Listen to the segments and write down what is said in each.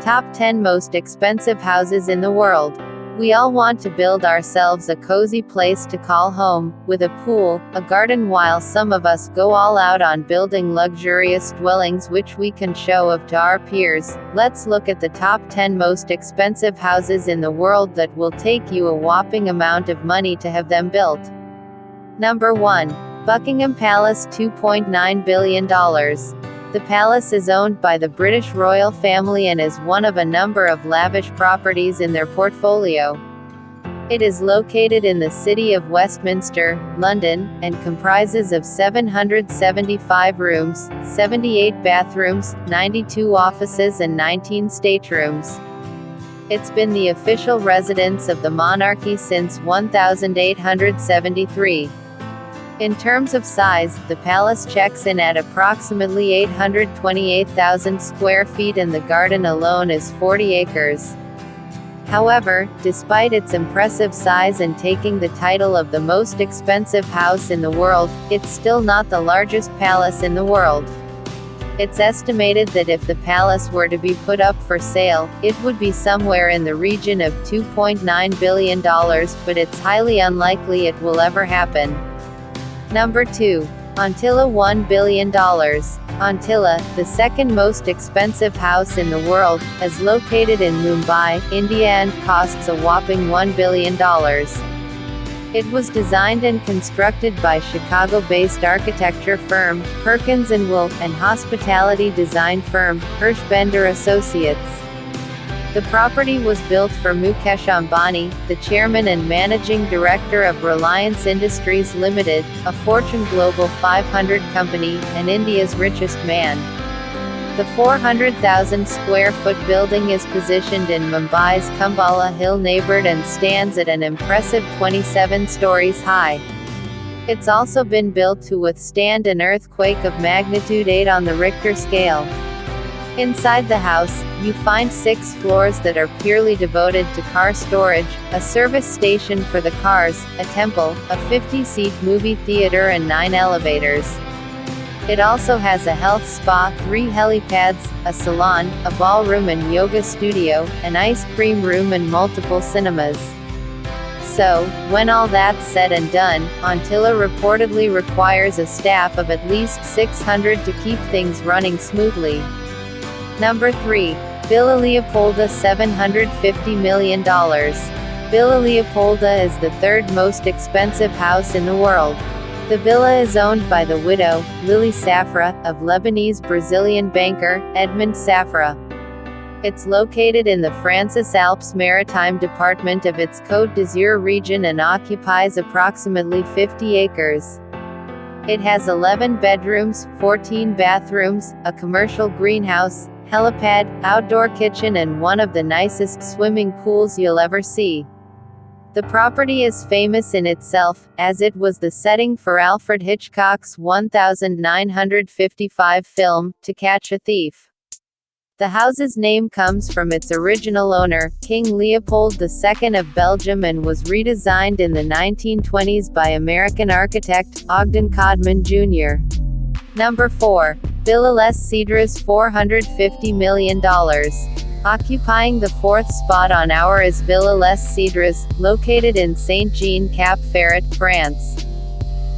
Top 10 Most Expensive Houses in the World. We all want to build ourselves a cozy place to call home, with a pool, a garden, while some of us go all out on building luxurious dwellings which we can show off to our peers. Let's look at the top 10 most expensive houses in the world that will take you a whopping amount of money to have them built. Number 1. Buckingham Palace, $2.9 billion. The palace is owned by the British royal family and is one of a number of lavish properties in their portfolio. It is located in the city of Westminster, London, and comprises of 775 rooms, 78 bathrooms, 92 offices and 19 staterooms. It's been the official residence of the monarchy since 1873. In terms of size, the palace checks in at approximately 828,000 square feet and the garden alone is 40 acres. However, despite its impressive size and taking the title of the most expensive house in the world, it's still not the largest palace in the world. It's estimated that if the palace were to be put up for sale, it would be somewhere in the region of $2.9 billion, but it's highly unlikely it will ever happen. Number 2. Antilla, $1 billion. Antilla, the second most expensive house in the world, is located in Mumbai, India and costs a whopping $1 billion. It was designed and constructed by Chicago-based architecture firm, Perkins & Wolf, and hospitality design firm, Hirschbender Associates. The property was built for Mukesh Ambani, the chairman and managing director of Reliance Industries Limited, a Fortune Global 500 company, and India's richest man. The 400,000 square foot building is positioned in Mumbai's Kumbala Hill neighborhood and stands at an impressive 27 stories high. It's also been built to withstand an earthquake of magnitude 8 on the Richter scale. Inside the house, you find 6 floors that are purely devoted to car storage, a service station for the cars, a temple, a 50-seat movie theater and 9 elevators. It also has a health spa, 3 helipads, a salon, a ballroom and yoga studio, an ice cream room and multiple cinemas. So, when all that's said and done, Antilla reportedly requires a staff of at least 600 to keep things running smoothly. Number 3. Villa Leopolda, $750 million. Villa Leopolda is the third most expensive house in the world. The villa is owned by the widow, Lily Safra, of Lebanese-Brazilian banker, Edmond Safra. It's located in the Francis Alps Maritime department of its Côte d'Azur region and occupies approximately 50 acres. It has 11 bedrooms, 14 bathrooms, a commercial greenhouse, helipad, outdoor kitchen and one of the nicest swimming pools you'll ever see. The property is famous in itself, as it was the setting for Alfred Hitchcock's 1955 film, To Catch a Thief. The house's name comes from its original owner, King Leopold II of Belgium, and was redesigned in the 1920s by American architect, Ogden Codman Jr. Number 4. Billa Lesscedras, $450 million. Occupying the 4th spot on our is Billa Lesscedras, located in Saint-Jean-Cap-Ferrat, France.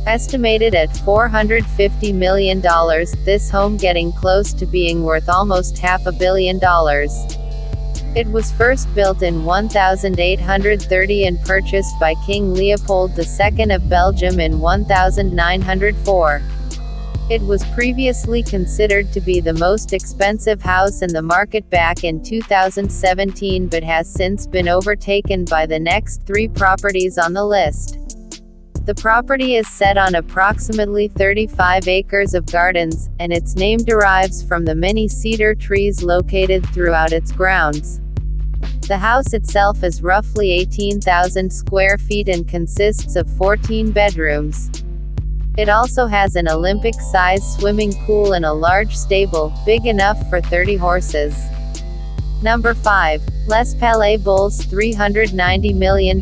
Estimated at $450 million, this home getting close to being worth almost $500 million. It was first built in 1830 and purchased by King Leopold II of Belgium in 1904. It was previously considered to be the most expensive house in the market back in 2017 but has since been overtaken by the next 3 properties on the list. The property is set on approximately 35 acres of gardens, and its name derives from the many cedar trees located throughout its grounds. The house itself is roughly 18,000 square feet and consists of 14 bedrooms. It also has an Olympic-sized swimming pool and a large stable, big enough for 30 horses. Number 5. Les Palais Buelles, $390 million.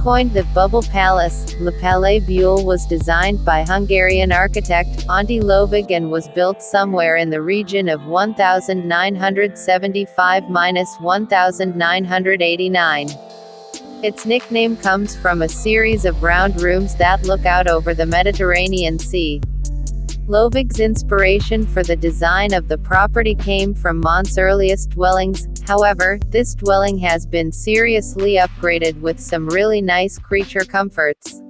Coined the Bubble Palace, Le Palais Bulle was designed by Hungarian architect, Ante Lovig and was built somewhere in the region of 1975–1989. Its nickname comes from a series of round rooms that look out over the Mediterranean Sea. Lovig's inspiration for the design of the property came from Mont's earliest dwellings. However, this dwelling has been seriously upgraded with some really nice creature comforts.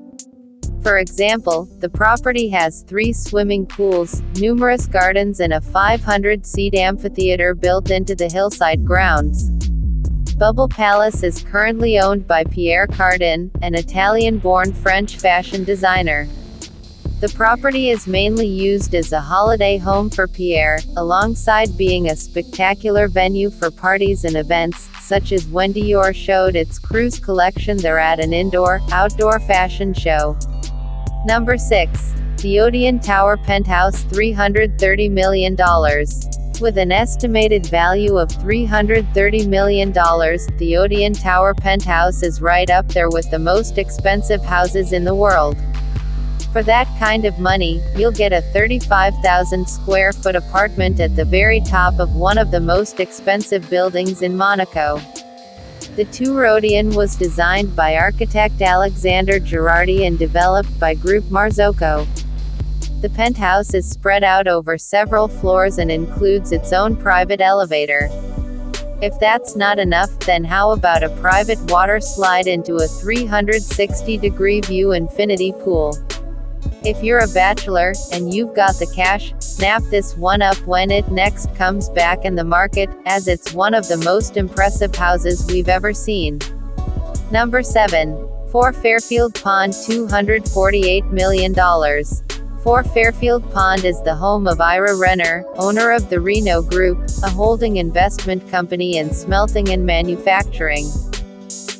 For example, the property has 3 swimming pools, numerous gardens and a 500-seat amphitheater built into the hillside grounds. Bubble Palace is currently owned by Pierre Cardin, an Italian-born French fashion designer. The property is mainly used as a holiday home for Pierre, alongside being a spectacular venue for parties and events, such as when Dior showed its cruise collection there at an indoor-outdoor fashion show. Number 6. The Odeon Tower Penthouse, $330 million. With an estimated value of $330 million, the Odeon Tower Penthouse is right up there with the most expensive houses in the world. For that kind of money, you'll get a 35,000 square foot apartment at the very top of one of the most expensive buildings in Monaco. The Tour Odeon was designed by architect Alexander Girardi and developed by Groupe Marzocco. The penthouse is spread out over several floors and includes its own private elevator. If that's not enough, then how about a private water slide into a 360-degree view infinity pool? If you're a bachelor, and you've got the cash, snap this one up when it next comes back in the market, as it's one of the most impressive houses we've ever seen. Number 7. 4 Fairfield Pond, $248 million. 4 Fairfield Pond is the home of Ira Renner, owner of the Reno Group, a holding investment company in smelting and manufacturing.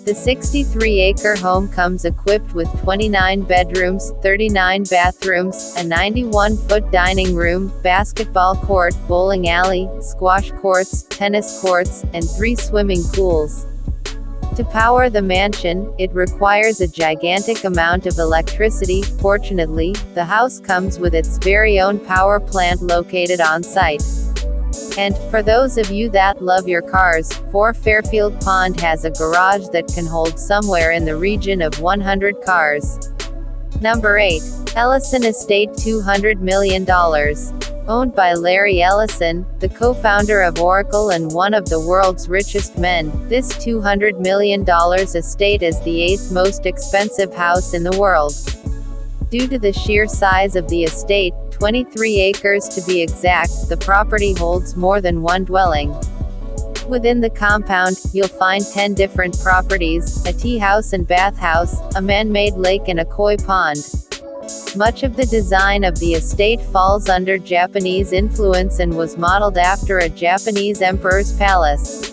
The 63-acre home comes equipped with 29 bedrooms, 39 bathrooms, a 91-foot dining room, basketball court, bowling alley, squash courts, tennis courts, and 3 swimming pools. To power the mansion, it requires a gigantic amount of electricity. Fortunately, the house comes with its very own power plant located on site. And, for those of you that love your cars, 4 Fairfield Pond has a garage that can hold somewhere in the region of 100 cars. Number 8. Ellison Estate, $200 million. Owned by Larry Ellison, the co-founder of Oracle and one of the world's richest men, this $200 million estate is the 8th most expensive house in the world. Due to the sheer size of the estate, 23 acres to be exact, the property holds more than one dwelling. Within the compound, you'll find 10 different properties, a tea house and bathhouse, a man-made lake and a koi pond. Much of the design of the estate falls under Japanese influence and was modeled after a Japanese emperor's palace.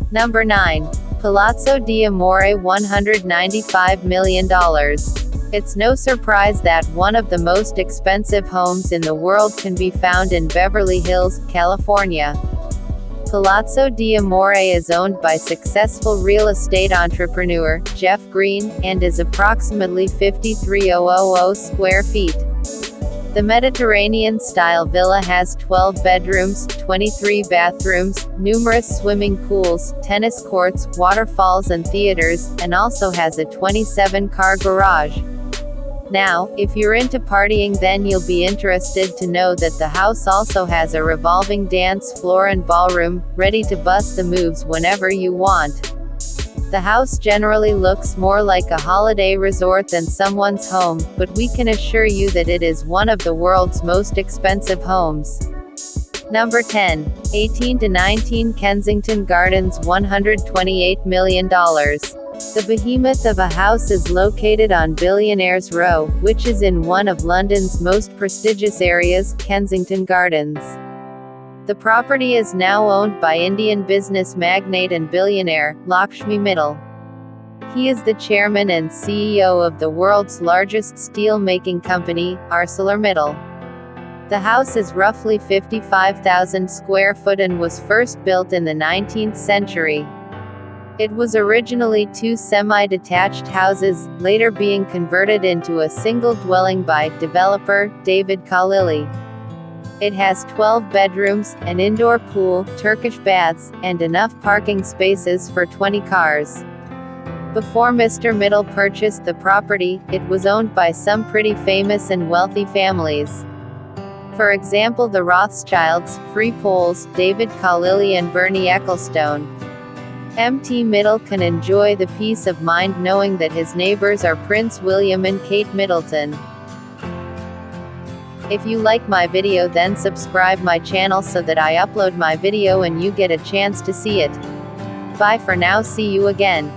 Number 9. Palazzo Di Maio, $195 million. It's no surprise that one of the most expensive homes in the world can be found in Beverly Hills, California. Palazzo Di Maio is owned by successful real estate entrepreneur, Jeff Green, and is approximately 53,000 square feet. The Mediterranean-style villa has 12 bedrooms, 23 bathrooms, numerous swimming pools, tennis courts, waterfalls and theaters, and also has a 27-car garage. Now, if you're into partying, then you'll be interested to know that the house also has a revolving dance floor and ballroom, ready to bust the moves whenever you want. The house generally looks more like a holiday resort than someone's home, but we can assure you that it is one of the world's most expensive homes. Number 10. 18–19 Kensington Gardens, $128 million. The behemoth of a house is located on Billionaires Row, which is in one of London's most prestigious areas, Kensington Gardens. The property is now owned by Indian business magnate and billionaire, Lakshmi Mittal. He is the chairman and CEO of the world's largest steel-making company, ArcelorMittal. The house is roughly 55,000 square foot and was first built in the 19th century. It was originally two semi-detached houses, later being converted into a single dwelling by developer David Khalili. It has 12 bedrooms, an indoor pool, Turkish baths, and enough parking spaces for 20 cars. Before Mr. Middle purchased the property, it was owned by some pretty famous and wealthy families. For example, the Rothschilds, Free Poles, David Khalili and Bernie Ecclestone. Mt. Middle can enjoy the peace of mind knowing that his neighbors are Prince William and Kate Middleton. If you like my video, then subscribe my channel so that I upload my video and you get a chance to see it. Bye for now, see you again.